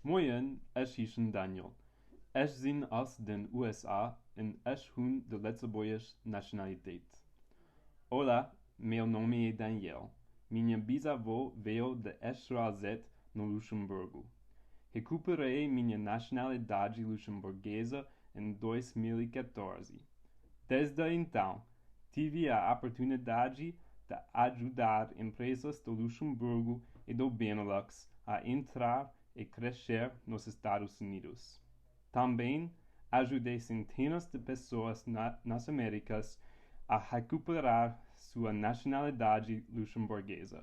Moin, es is Daniel. Es zin aus den USA en es hun de letzeboias nationaliteit. Olá, meu nome é Daniel. Minha bisavó veio de Estrelzet, no Luxemburgo. Recuperei minha nacionalidade luxemburguesa em 2014. Desde então, tive a oportunidade de ajudar empresas do Luxemburgo e do Benelux a entrar e crescer nos Estados Unidos. Também ajudei centenas de pessoas nas Américas a recuperar sua nacionalidade luxemburguesa.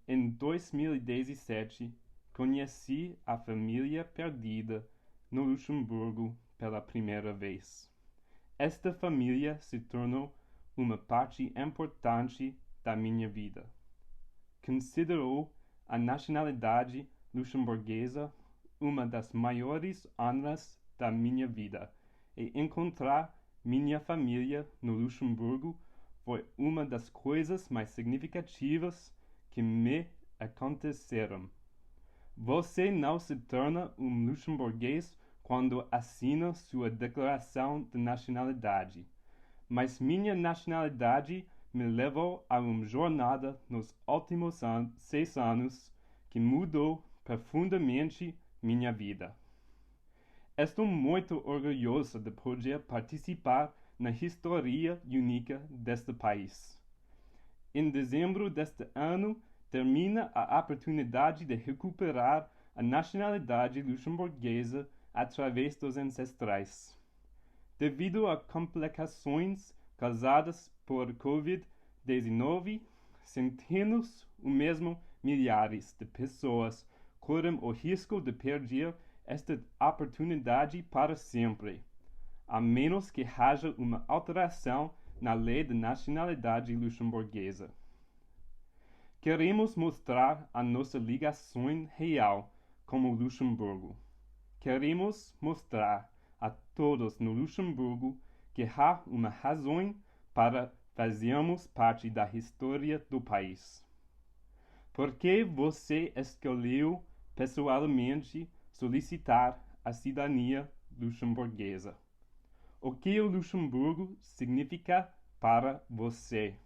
Em 2017, conheci a família perdida no Luxemburgo pela primeira vez. Esta família se tornou uma parte importante da minha vida. Considero a nacionalidade luxemburguesa uma das maiores honras da minha vida, e encontrar minha família no Luxemburgo foi uma das coisas mais significativas que me aconteceram. Você não se torna um luxemburguês quando assina sua declaração de nacionalidade, mas minha nacionalidade me levou a uma jornada nos últimos 6 anos que mudou profundamente minha vida. Estou muito orgulhoso de poder participar na história única deste país. Em dezembro deste ano, termina a oportunidade de recuperar a nacionalidade luxemburguesa através dos ancestrais. Devido a complicações causadas por Covid-19, centenas ou mesmo milhares de pessoas correm o risco de perder esta oportunidade para sempre, a menos que haja uma alteração na lei de nacionalidade luxemburguesa. Queremos mostrar a nossa ligação real com o Luxemburgo. Queremos mostrar a todos no Luxemburgo que há uma razão para fazermos parte da história do país. Por que você escolheu pessoalmente solicitar a cidadania luxemburguesa? O que o Luxemburgo significa para você?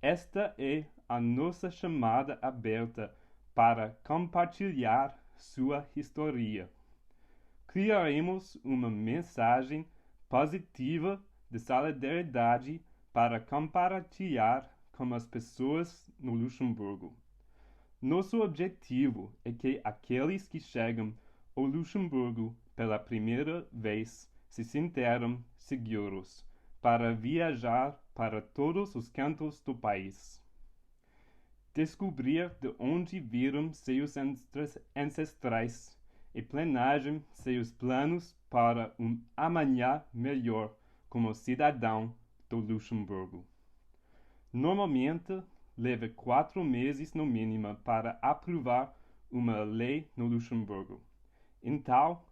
Esta é a nossa chamada aberta para compartilhar sua história. Criaremos uma mensagem positiva de solidariedade para compartilhar com as pessoas no Luxemburgo. Nosso objetivo é que aqueles que chegam ao Luxemburgo pela primeira vez se sintam seguros para viajar para todos os cantos do país. Descobrir de onde vieram seus ancestrais e planejem seus planos para um amanhã melhor como cidadão do Luxemburgo. Normalmente, leva 4 meses no mínimo para aprovar uma lei no Luxemburgo. Então,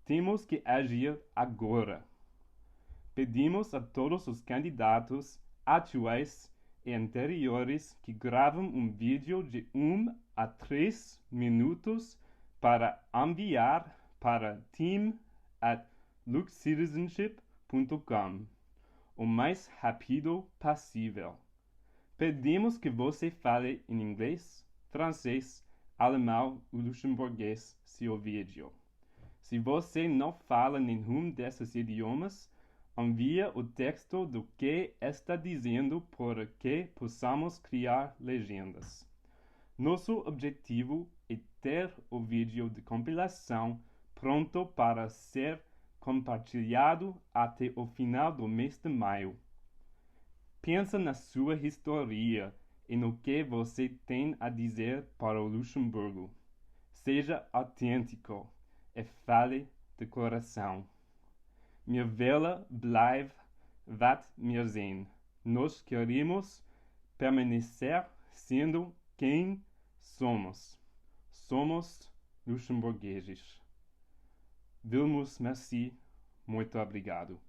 temos que agir agora. Pedimos a todos os candidatos atuais e anteriores que gravam um vídeo de 1 a 3 minutos para enviar para team@luxcitizenship.com o mais rápido possível. Pedimos que você fale em inglês, francês, alemão ou luxemburguês seu vídeo. Se você não fala nenhum desses idiomas, envie o texto do que está dizendo para que possamos criar legendas. Nosso objetivo é ter o vídeo de compilação pronto para ser compartilhado até o final do mês de maio. Pensa na sua história e no que você tem a dizer para o Luxemburgo. Seja autêntico e fale de coração. Minha vela blijf wat meer zijn. Nós queremos permanecer sendo quem somos. Somos luxemburgueses. Vilmos, merci. Muito obrigado.